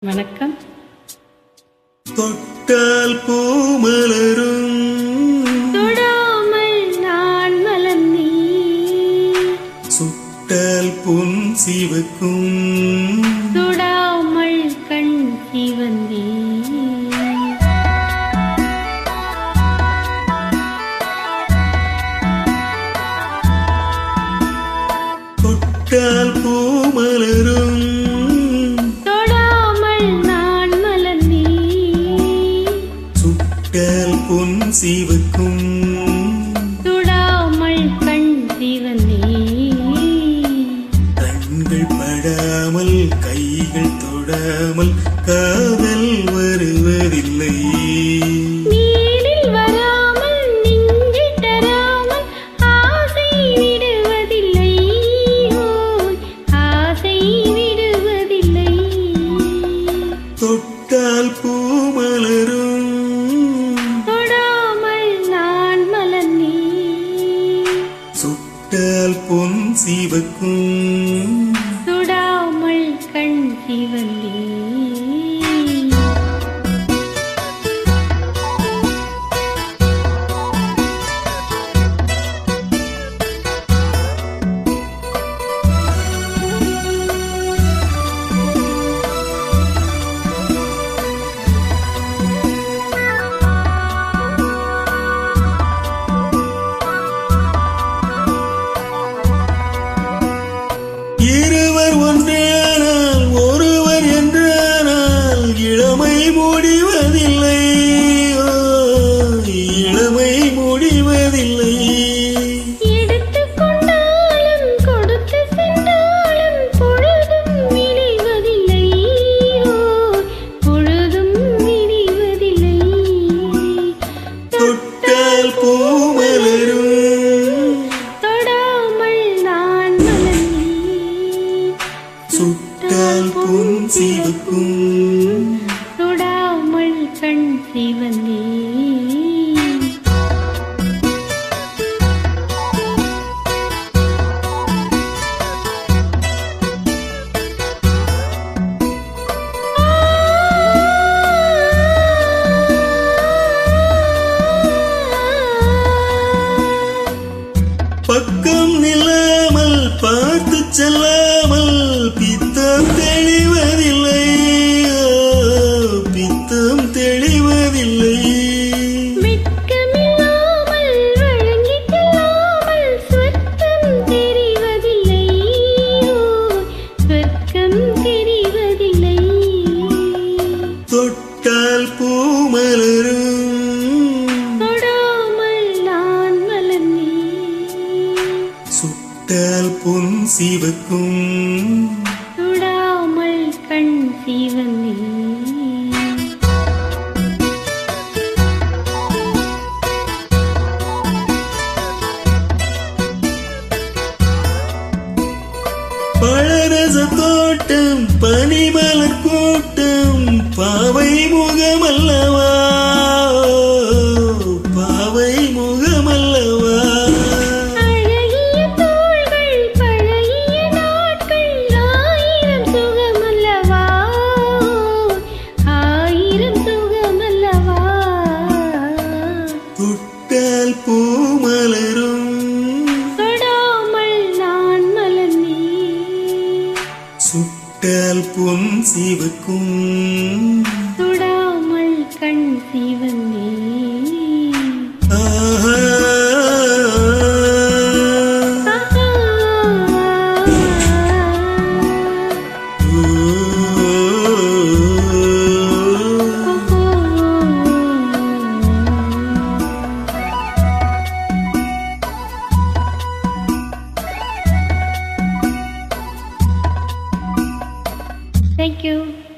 வணக்கம். தொட்டால் பூமலரும் தொடாமல் நான் மலர்ந்தே சுட்டால் பொன் சிவக்கும் தொடாமல் கண் சிவந்தே தொட்டால் பூமலரும் பொன் சிவக்கும் தொடாமல் கண் சிவந்தே கண்கள் படாமல் கைகள் தொடாமல் காதல் வருவதில்லை. நீரில் வராமல் நெஞ்சில் தராமல் ஆசை விடுவதில்லை. ஆசை விடுவதில்லை. தொட்டால் பூமலரும் சுட்டால் பொன் சிவக்கும் தொடாமல் கண் சிவந்தே இருவர் ஒன்றானால் ஒருவர் என்றானால் இளமை முடிவதில்லை. இளமை முடிவதில்லை. எடுத்துக்கொண்டாலும் கொடுத்து சென்றாலும் பொழுதும் விளைவதில்லை. பொழுதும் விளைவதில்லை. தொட்டால் பூமலரும் சுட்டால் பொன் சிவக்கும் தொடாமல் கண் சிவந்தே பக்கம் நில்லாமல் பார்த்து செல்லாமல் பித்தம் தெளிவதில்லை. பித்தம் தெளிவதில்லை. வெட்கமில்லாமல் வழங்கிக் கொள்ளாமல் சொர்க்கம் தெரிவதில்லை. சொர்க்கம் தெரிவதில்லை. தொட்டால் பூமலரும் தொடாமல் நான் மலர்ந்தே சுட்டால் பொன் சிவக்கும் தொடாமல் கண் சிவந்தே பழரச தோட்டம் பனிமலர் கூட்டம் பாவை முகமல்லவா. பாவை முகமல்லவா. அழகிய தோள்கள் பழகிய நாட்கள் ஆயிரம் சுகமல்லவா. ஆயிரம் சுகமல்லவா. தொட்டால் பூமலரும் தொடாமல் நான் மலர்ந்தே சுட்டால் பொன் சிவக்கும் தொடாமல் கண் சிவந்தே ஆஹா. Thank you.